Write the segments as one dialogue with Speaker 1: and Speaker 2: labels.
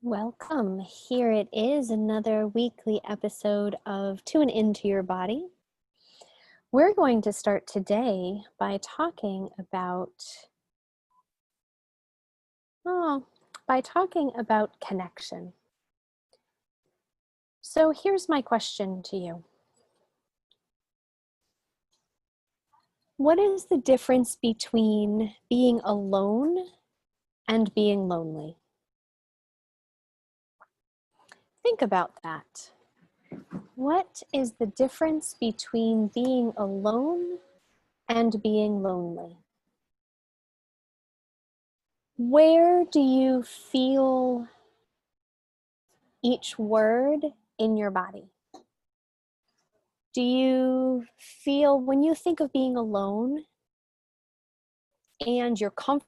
Speaker 1: Welcome. Here it is, another weekly episode of Tune Into Your Body. We're going to start today by talking about connection. So here's my question to you. What is the difference between being alone and being lonely? Think about that. What is the difference between being alone and being lonely? Where do you feel each word in your body? Do you feel, when you think of being alone and you're comfortable,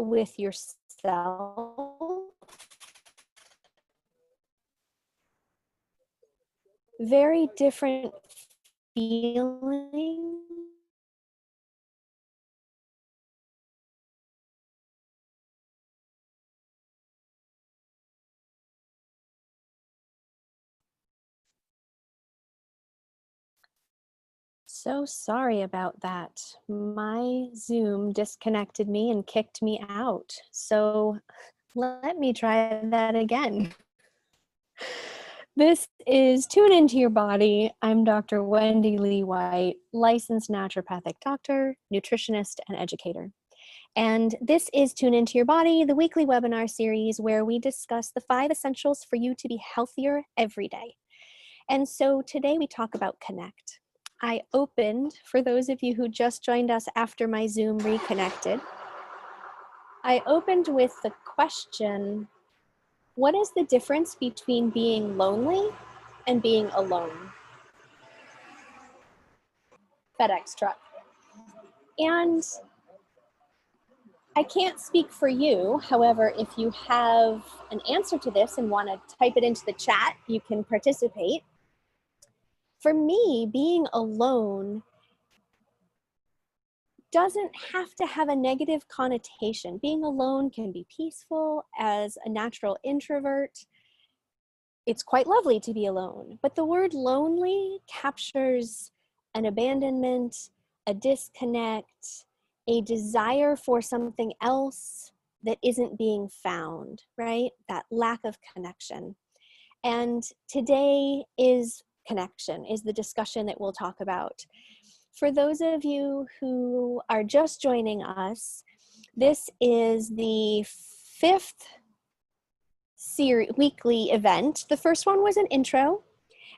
Speaker 1: with yourself, very different feeling. So sorry about that. My Zoom disconnected me and kicked me out. So let me try that again. This is Tune Into Your Body. I'm Dr. Wendy Lee White, licensed naturopathic doctor, nutritionist, and educator. And this is Tune Into Your Body, the weekly webinar series where we discuss the 5 essentials for you to be healthier every day. And so today we talk about connect. I opened, for those of you who just joined us after my Zoom reconnected, I opened with the question, what is the difference between being lonely and being alone? FedEx truck. And I can't speak for you. However, if you have an answer to this and want to type it into the chat, you can participate. For me, being alone doesn't have to have a negative connotation. Being alone can be peaceful. As a natural introvert, it's quite lovely to be alone. But the word lonely captures an abandonment, a disconnect, a desire for something else that isn't being found, right? That lack of connection. And today is connection, is the discussion that we'll talk about. For those of you who are just joining us, this is the 5th weekly event. The first one was an intro,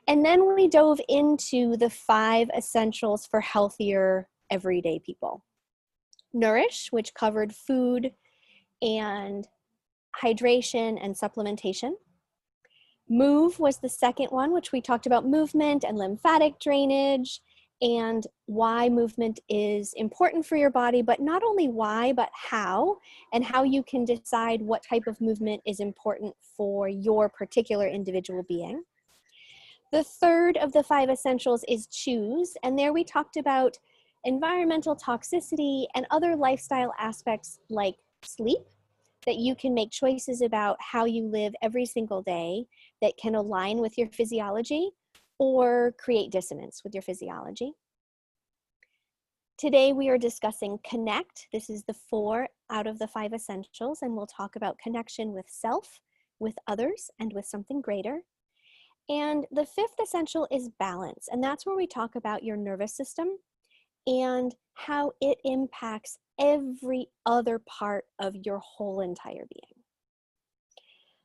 Speaker 1: and then we dove into the 5 essentials for healthier everyday people. Nourish, which covered food and hydration and supplementation. Move was the second one, which we talked about movement and lymphatic drainage and why movement is important for your body, but not only why, but how, and how you can decide what type of movement is important for your particular individual being. The third of the 5 essentials is choose, and there we talked about environmental toxicity and other lifestyle aspects like sleep, that you can make choices about how you live every single day that can align with your physiology or create dissonance with your physiology. Today we are discussing connect. This is the 4 out of the 5 essentials, and we'll talk about connection with self, with others, and with something greater. And the 5th essential is balance, and that's where we talk about your nervous system and how it impacts every other part of your whole entire being.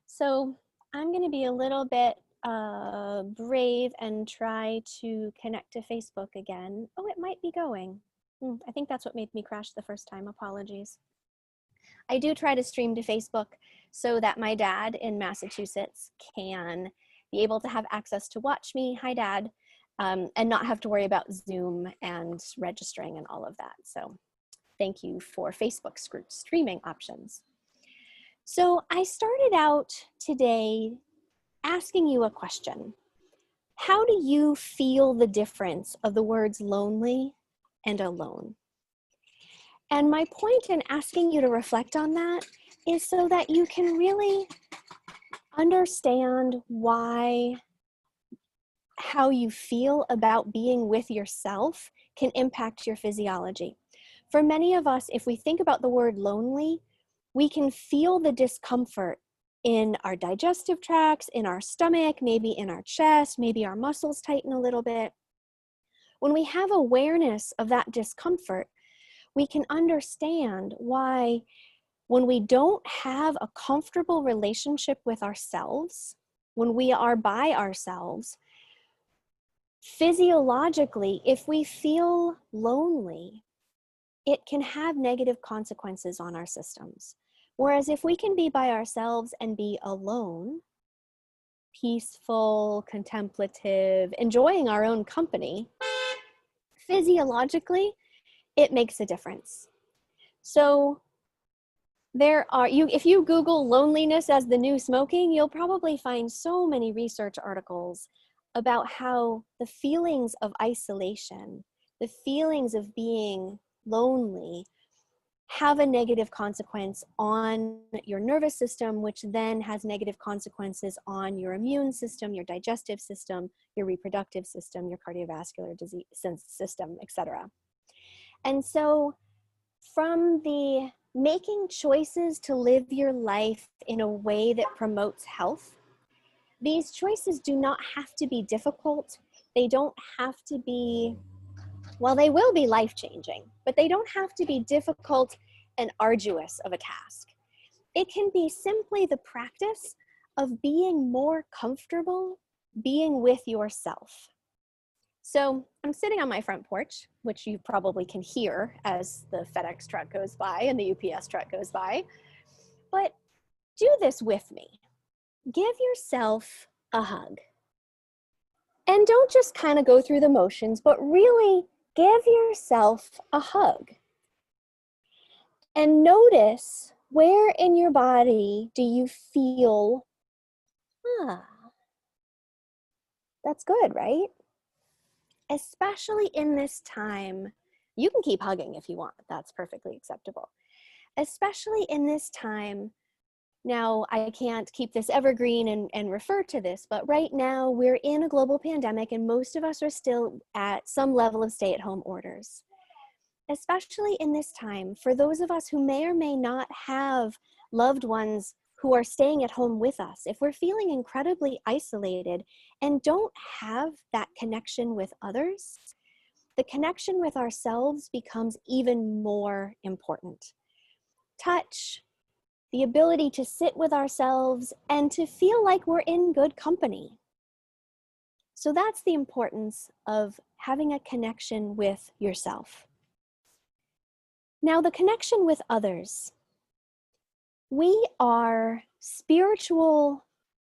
Speaker 1: So I'm going to be a little bit brave and try to connect to Facebook again. Oh, it might be going. I think that's what made me crash the first time. Apologies. I do try to stream to Facebook so that my dad in Massachusetts can be able to have access to watch me, hi Dad, and not have to worry about Zoom and registering and all of that. So thank you for Facebook streaming options. So I started out today asking you a question. How do you feel the difference of the words lonely and alone? And my point in asking you to reflect on that is so that you can really understand how you feel about being with yourself can impact your physiology. For many of us, if we think about the word lonely, we can feel the discomfort in our digestive tracts, in our stomach, maybe in our chest, maybe our muscles tighten a little bit. When we have awareness of that discomfort, we can understand why when we don't have a comfortable relationship with ourselves, when we are by ourselves, physiologically, if we feel lonely, it can have negative consequences on our systems. Whereas if we can be by ourselves and be alone, peaceful, contemplative, enjoying our own company, physiologically, it makes a difference. So if you Google loneliness as the new smoking, you'll probably find so many research articles about how the feelings of isolation, the feelings of being lonely, have a negative consequence on your nervous system, which then has negative consequences on your immune system, your digestive system, your reproductive system, your cardiovascular disease system, etc. And so from the making choices to live your life in a way that promotes health, these choices do not have to be difficult. They don't have to be, well, they will be life-changing, but they don't have to be difficult and arduous of a task. It can be simply the practice of being more comfortable being with yourself. So I'm sitting on my front porch, which you probably can hear as the FedEx truck goes by and the UPS truck goes by, but do this with me. Give yourself a hug. And don't just kind of go through the motions, but really give yourself a hug. And notice where in your body do you feel, that's good, right? Especially in this time, you can keep hugging if you want, that's perfectly acceptable. Especially in this time, now I can't keep this evergreen and refer to this, but right now we're in a global pandemic and most of us are still at some level of stay-at-home orders. Especially in this time, for those of us who may or may not have loved ones who are staying at home with us, if we're feeling incredibly isolated and don't have that connection with others, the connection with ourselves becomes even more important. Touch, the ability to sit with ourselves and to feel like we're in good company. So that's the importance of having a connection with yourself. Now, the connection with others. We are spiritual,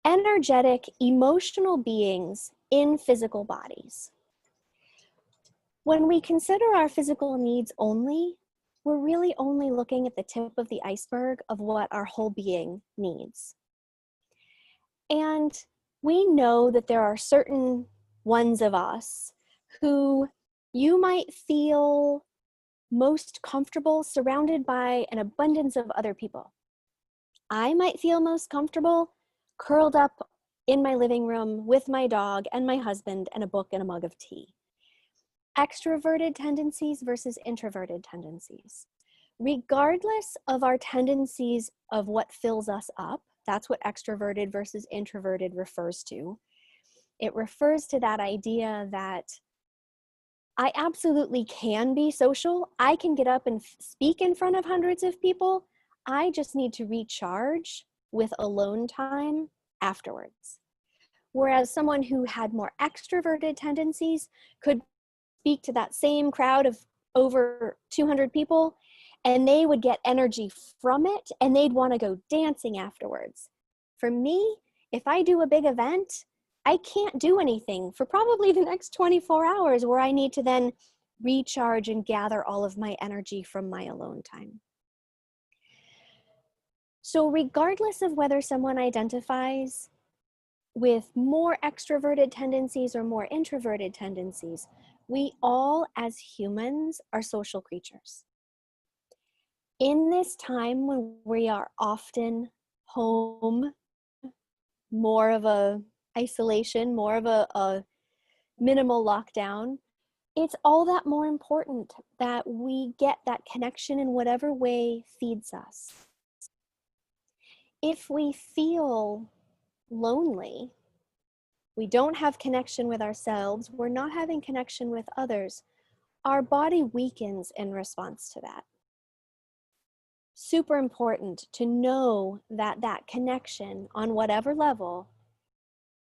Speaker 1: energetic, emotional beings in physical bodies. When we consider our physical needs only, we're really only looking at the tip of the iceberg of what our whole being needs. And we know that there are certain ones of us who you might feel most comfortable surrounded by an abundance of other people. I might feel most comfortable curled up in my living room with my dog and my husband and a book and a mug of tea. Extroverted tendencies versus introverted tendencies. Regardless of our tendencies of what fills us up, that's what extroverted versus introverted refers to. It refers to that idea that I absolutely can be social. I can get up and speak in front of hundreds of people. I just need to recharge with alone time afterwards. Whereas someone who had more extroverted tendencies could speak to that same crowd of over 200 people and they would get energy from it and they'd want to go dancing afterwards. For me, if I do a big event, I can't do anything for probably the next 24 hours where I need to then recharge and gather all of my energy from my alone time. So regardless of whether someone identifies with more extroverted tendencies or more introverted tendencies, we all as humans are social creatures. In this time when we are often home, more of a isolation, more of a minimal lockdown, it's all that more important that we get that connection in whatever way feeds us. If we feel lonely, we don't have connection with ourselves, we're not having connection with others, our body weakens in response to that. Super important to know that that connection on whatever level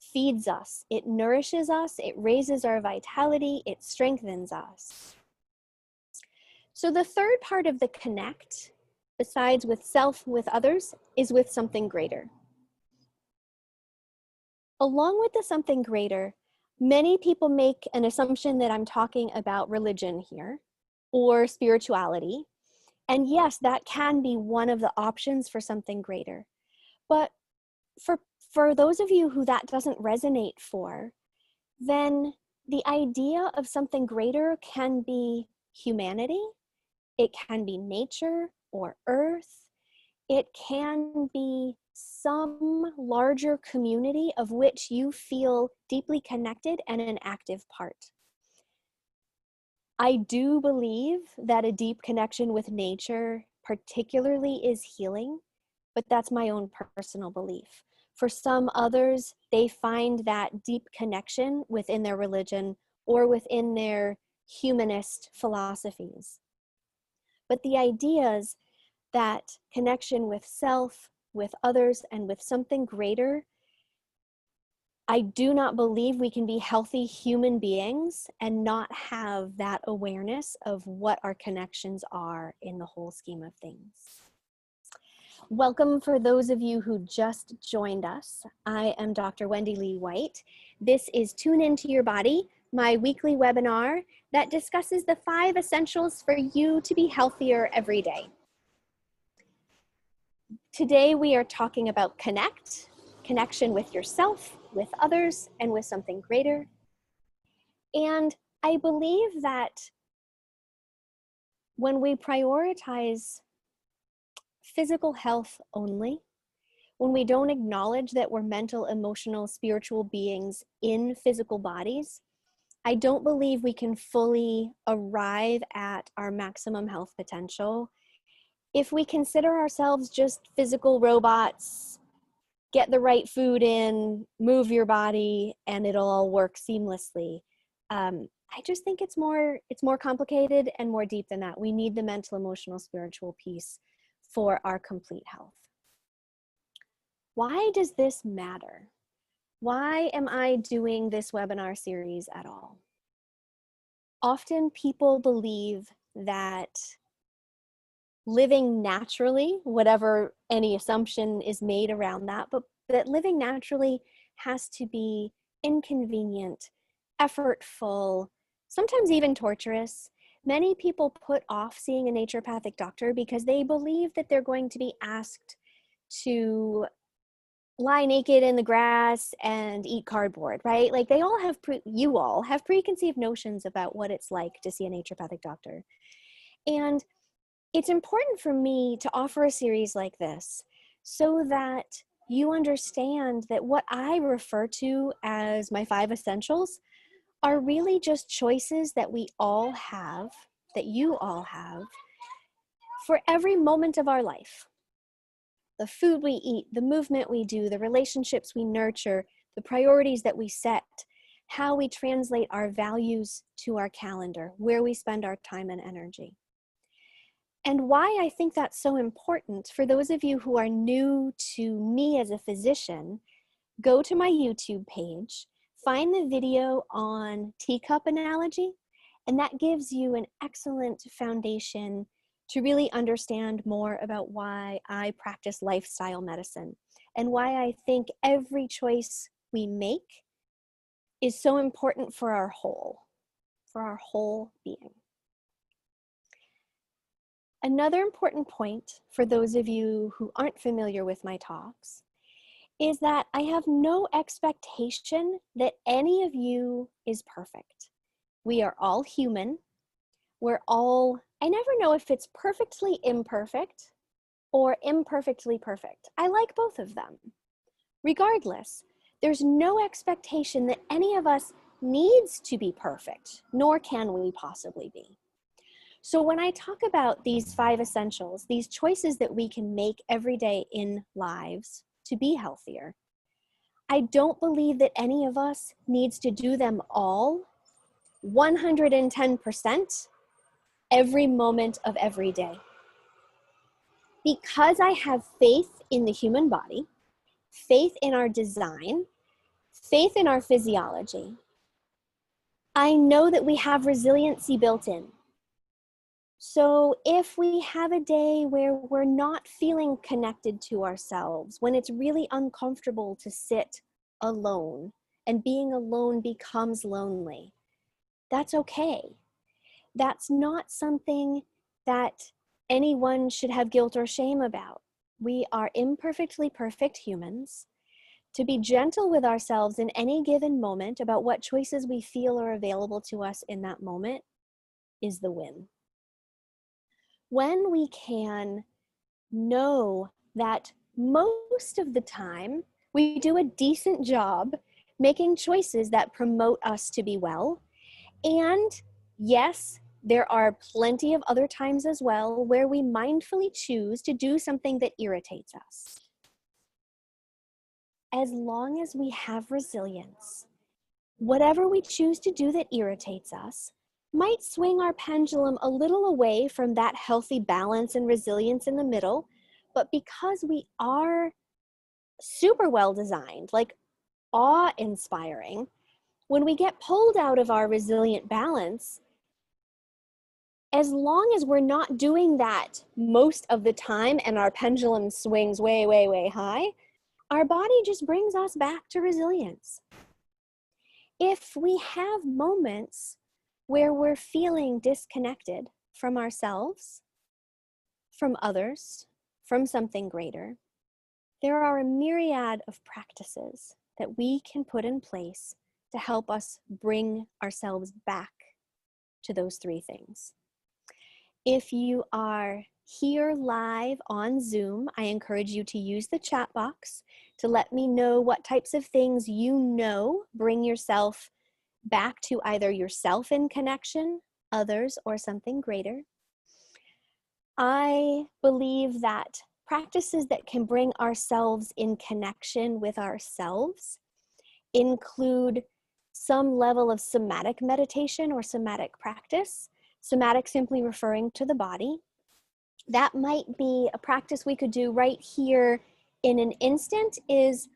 Speaker 1: feeds us. It nourishes us, it raises our vitality, it strengthens us. So the third part of the connect, besides with self, with others, is with something greater. Along with the something greater, many people make an assumption that I'm talking about religion here or spirituality. And yes, that can be one of the options for something greater. But for those of you who that doesn't resonate for, then the idea of something greater can be humanity, it can be nature or earth, it can be some larger community of which you feel deeply connected and an active part. I do believe that a deep connection with nature particularly is healing, but that's my own personal belief. For some others, they find that deep connection within their religion or within their humanist philosophies. But the ideas that connection with self, with others, and with something greater, I do not believe we can be healthy human beings and not have that awareness of what our connections are in the whole scheme of things. Welcome for those of you who just joined us. I am Dr. Wendy Lee White. This is Tune Into Your Body, my weekly webinar that discusses the 5 essentials for you to be healthier every day. Today we are talking about connection with yourself, with others, and with something greater. And I believe that when we prioritize physical health only, when we don't acknowledge that we're mental, emotional, spiritual beings in physical bodies, I don't believe we can fully arrive at our maximum health potential. If we consider ourselves just physical robots, get the right food in, move your body, and it'll all work seamlessly. I just think it's more complicated and more deep than that. We need the mental, emotional, spiritual piece for our complete health. Why does this matter? Why am I doing this webinar series at all? Often people believe that living naturally, whatever any assumption is made around that, but that living naturally has to be inconvenient, effortful, sometimes even torturous. Many people put off seeing a naturopathic doctor because they believe that they're going to be asked to lie naked in the grass and eat cardboard, right? Like they all have, you all have preconceived notions about what it's like to see a naturopathic doctor. And it's important for me to offer a series like this so that you understand that what I refer to as my 5 essentials are really just choices that we all have, that you all have, for every moment of our life. The food we eat, the movement we do, the relationships we nurture, the priorities that we set, how we translate our values to our calendar, where we spend our time and energy. And why I think that's so important, for those of you who are new to me as a physician, go to my YouTube page, find the video on teacup analogy, and that gives you an excellent foundation to really understand more about why I practice lifestyle medicine and why I think every choice we make is so important for our whole being. Another important point for those of you who aren't familiar with my talks is that I have no expectation that any of you is perfect. We are all human. I never know if it's perfectly imperfect or imperfectly perfect. I like both of them. Regardless, there's no expectation that any of us needs to be perfect, nor can we possibly be. So when I talk about these 5 essentials, these choices that we can make every day in lives to be healthier, I don't believe that any of us needs to do them all 110% every moment of every day. Because I have faith in the human body, faith in our design, faith in our physiology, I know that we have resiliency built in. So if we have a day where we're not feeling connected to ourselves, when it's really uncomfortable to sit alone and being alone becomes lonely, that's okay. That's not something that anyone should have guilt or shame about. We are imperfectly perfect humans. To be gentle with ourselves in any given moment about what choices we feel are available to us in that moment is the win. When we can know that most of the time we do a decent job making choices that promote us to be well, and yes, there are plenty of other times as well where we mindfully choose to do something that irritates us. As long as we have resilience, whatever we choose to do that irritates us might swing our pendulum a little away from that healthy balance and resilience in the middle, but because we are super well designed, like awe-inspiring, when we get pulled out of our resilient balance, as long as we're not doing that most of the time and our pendulum swings way, way, way high, our body just brings us back to resilience. If we have moments where we're feeling disconnected from ourselves, from others, from something greater, there are a myriad of practices that we can put in place to help us bring ourselves back to those 3 things. If you are here live on Zoom, I encourage you to use the chat box to let me know what types of things you know bring yourself back to either yourself in connection, others, or something greater. I believe that practices that can bring ourselves in connection with ourselves include some level of somatic meditation or somatic practice. Somatic simply referring to the body. That might be a practice we could do right here in an instant is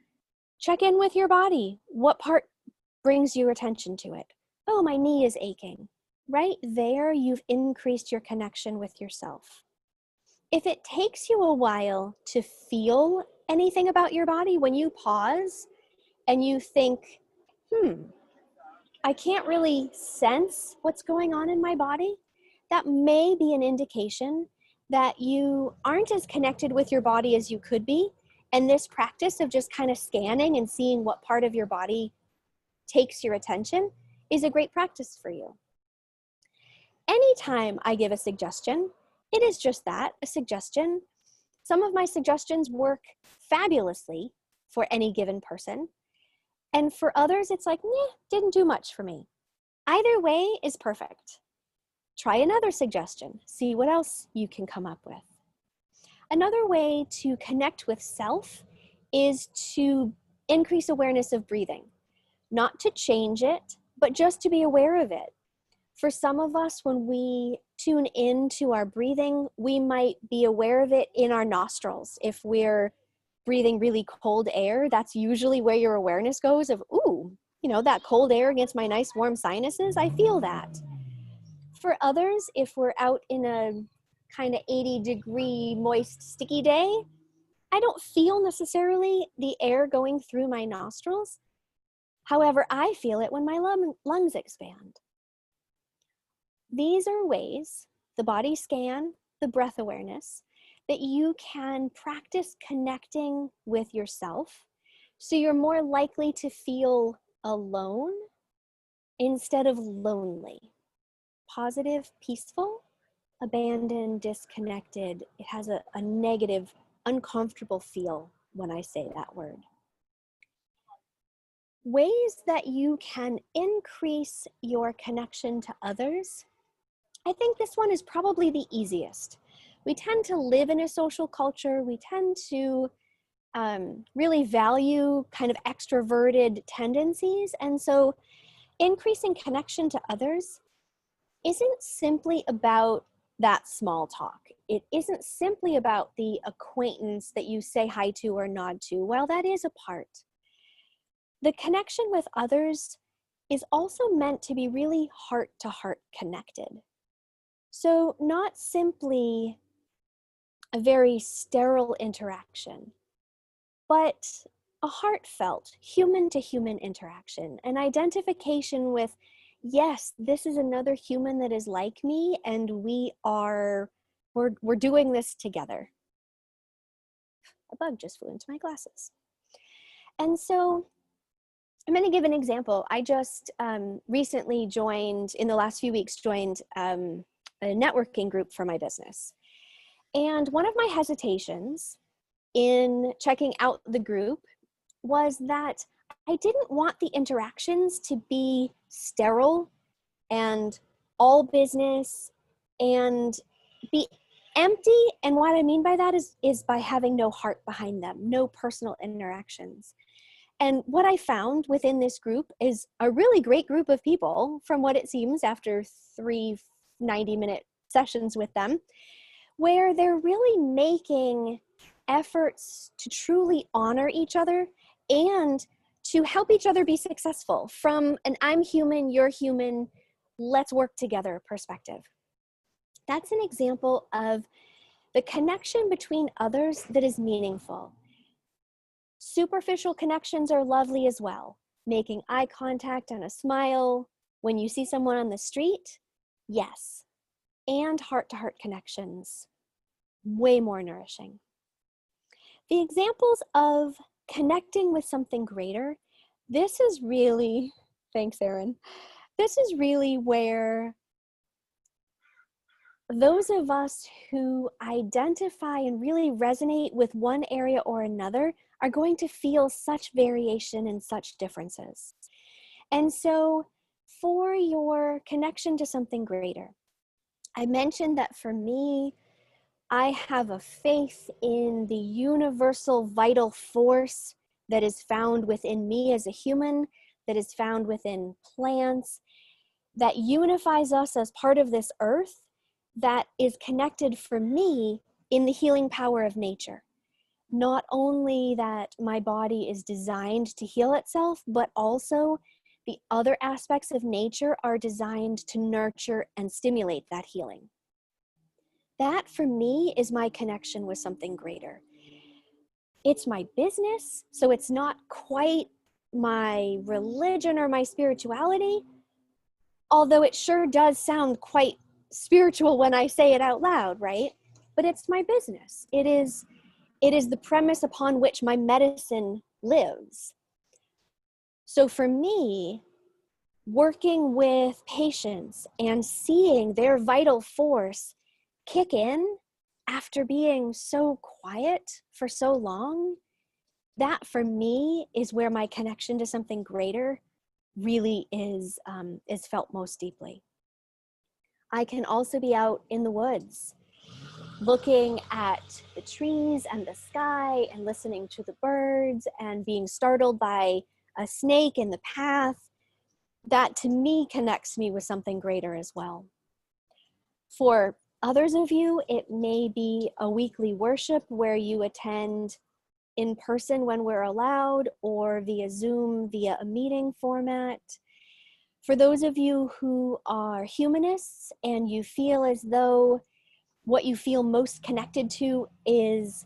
Speaker 1: check in with your body. What part brings your attention to it? Oh, my knee is aching. Right there, you've increased your connection with yourself. If it takes you a while to feel anything about your body, when you pause and you think, I can't really sense what's going on in my body, that may be an indication that you aren't as connected with your body as you could be. And this practice of just kind of scanning and seeing what part of your body takes your attention is a great practice for you. Anytime I give a suggestion, it is just that, a suggestion. Some of my suggestions work fabulously for any given person. And for others, it's like, didn't do much for me. Either way is perfect. Try another suggestion. See what else you can come up with. Another way to connect with self is to increase awareness of breathing. Not to change it, but just to be aware of it. For some of us, when we tune into our breathing, we might be aware of it in our nostrils. If we're breathing really cold air, that's usually where your awareness goes of, ooh, that cold air against my nice warm sinuses, I feel that. For others, if we're out in a kind of 80-degree, moist, sticky day, I don't feel necessarily the air going through my nostrils. However, I feel it when my lungs expand. These are ways, the body scan, the breath awareness, that you can practice connecting with yourself so you're more likely to feel alone instead of lonely. Positive, peaceful, abandoned, disconnected. It has a negative, uncomfortable feel when I say that word. Ways that you can increase your connection to others. I think this one is probably the easiest. We tend to live in a social culture. We tend to really value kind of extroverted tendencies. And so increasing connection to others isn't simply about that small talk. It isn't simply about the acquaintance that you say hi to or nod to. While that is a part, the connection with others is also meant to be really heart-to-heart connected. So not simply a very sterile interaction, but a heartfelt, human-to-human interaction, an identification with, yes, this is another human that is like me, and we're doing this together. A bug just flew into my glasses. And so I'm going to give an example. I just recently joined, in the last few weeks, a networking group for my business. And one of my hesitations in checking out the group was that I didn't want the interactions to be sterile and all business and be empty. And what I mean by that is by having no heart behind them, no personal interactions. And what I found within this group is a really great group of people, from what it seems after 3 90-minute sessions with them, where they're really making efforts to truly honor each other and to help each other be successful from an I'm human, you're human, let's work together perspective. That's an example of the connection between others that is meaningful. Superficial connections are lovely as well. Making eye contact and a smile when you see someone on the street, yes. And heart-to-heart connections, way more nourishing. The examples of connecting with something greater, this is really, thanks Erin, this is really where those of us who identify and really resonate with one area or another are going to feel such variation and such differences. And so for your connection to something greater, I mentioned that for me, I have a faith in the universal vital force that is found within me as a human, that is found within plants, that unifies us as part of this earth, that is connected for me in the healing power of nature. Not only that my body is designed to heal itself, but also the other aspects of nature are designed to nurture and stimulate that healing. That for me is my connection with something greater. It's my business, so it's not quite my religion or my spirituality, although it sure does sound quite spiritual when I say it out loud, right? But it's my business. It is the premise upon which my medicine lives. So for me, working with patients and seeing their vital force kick in after being so quiet for so long, that for me is where my connection to something greater really is felt most deeply. I can also be out in the woods, looking at the trees and the sky and listening to the birds and being startled by a snake in the path. That to me connects me with something greater as well. For others of you, it may be a weekly worship where you attend in person when we're allowed, or via Zoom, via a meeting format. For those of you who are humanists and you feel as though what you feel most connected to is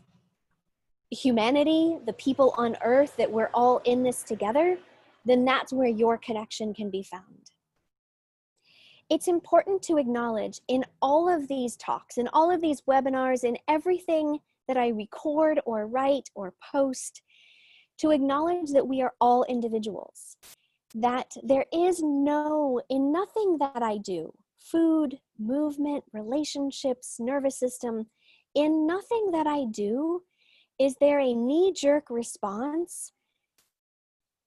Speaker 1: humanity, the people on earth, that we're all in this together, then that's where your connection can be found. It's important to acknowledge in all of these talks, in all of these webinars, in everything that I record or write or post, to acknowledge that we are all individuals, that there is in nothing that I do, food, movement, relationships, nervous system, in nothing that I do, is there a knee-jerk response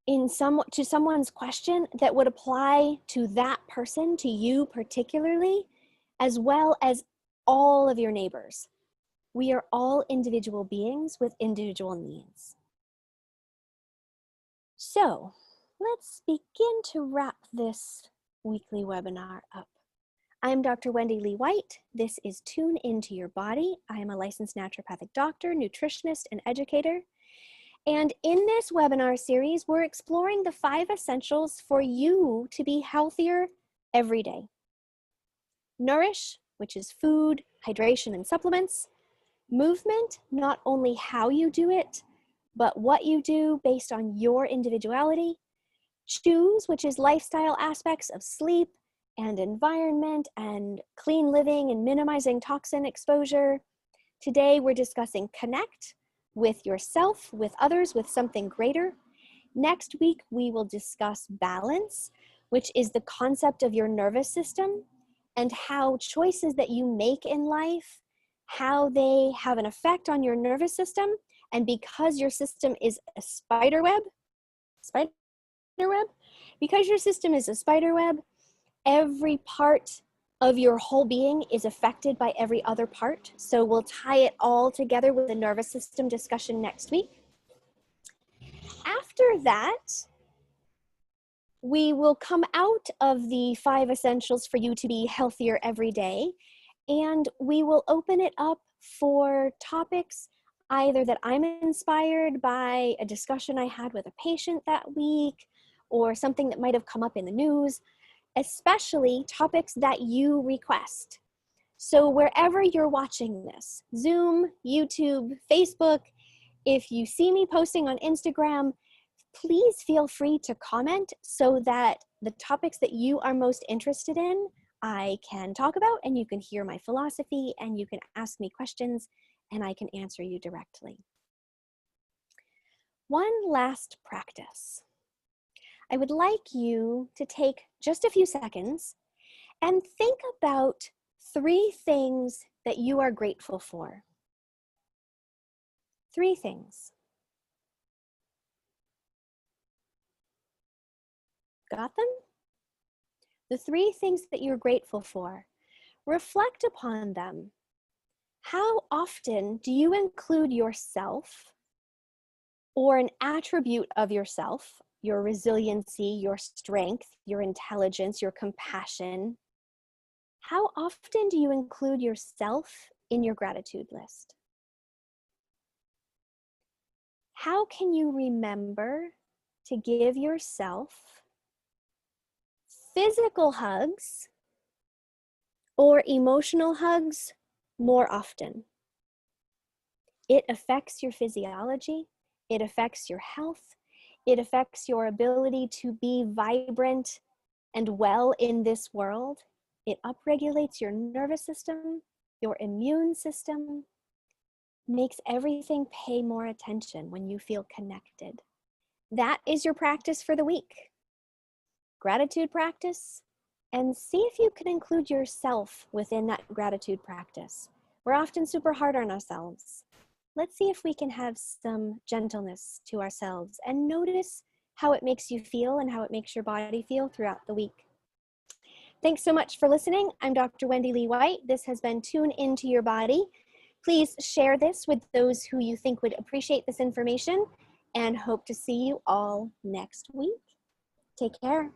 Speaker 1: to someone's question that would apply to that person, to you particularly, as well as all of your neighbors. We are all individual beings with individual needs. So let's begin to wrap this weekly webinar up. I'm Dr. Wendy Lee White. This is Tune Into Your Body. I am a licensed naturopathic doctor, nutritionist, and educator. And in this webinar series, we're exploring the 5 essentials for you to be healthier every day. Nourish, which is food, hydration, and supplements. Movement, not only how you do it, but what you do based on your individuality. Choose, which is lifestyle aspects of sleep and environment and clean living and minimizing toxin exposure. Today, we're discussing connect with yourself, with others, with something greater. Next week, we will discuss balance, which is the concept of your nervous system and how choices that you make in life, how they have an effect on your nervous system. And because your system is a because your system is a spider web, every part of your whole being is affected by every other part. So we'll tie it all together with the nervous system discussion next week. After that, we will come out of the 5 essentials for you to be healthier every day, and we will open it up for topics either that I'm inspired by a discussion I had with a patient that week, or something that might have come up in the news, especially topics that you request. So wherever you're watching this, Zoom, YouTube, Facebook, if you see me posting on Instagram, please feel free to comment so that the topics that you are most interested in, I can talk about, and you can hear my philosophy, and you can ask me questions, and I can answer you directly. One last practice. I would like you to take just a few seconds and think about 3 things that you are grateful for. 3 things. Got them? The 3 things that you're grateful for. Reflect upon them. How often do you include yourself or an attribute of yourself, your resiliency, your strength, your intelligence, your compassion? How often do you include yourself in your gratitude list? How can you remember to give yourself physical hugs or emotional hugs more often? It affects your physiology, it affects your health, it affects your ability to be vibrant and well in this world. It upregulates your nervous system, your immune system, makes everything pay more attention when you feel connected. That is your practice for the week. Gratitude practice, and see if you can include yourself within that gratitude practice. We're often super hard on ourselves. Let's see if we can have some gentleness to ourselves and notice how it makes you feel and how it makes your body feel throughout the week. Thanks so much for listening. I'm Dr. Wendy Lee White. This has been Tune Into Your Body. Please share this with those who you think would appreciate this information, and hope to see you all next week. Take care.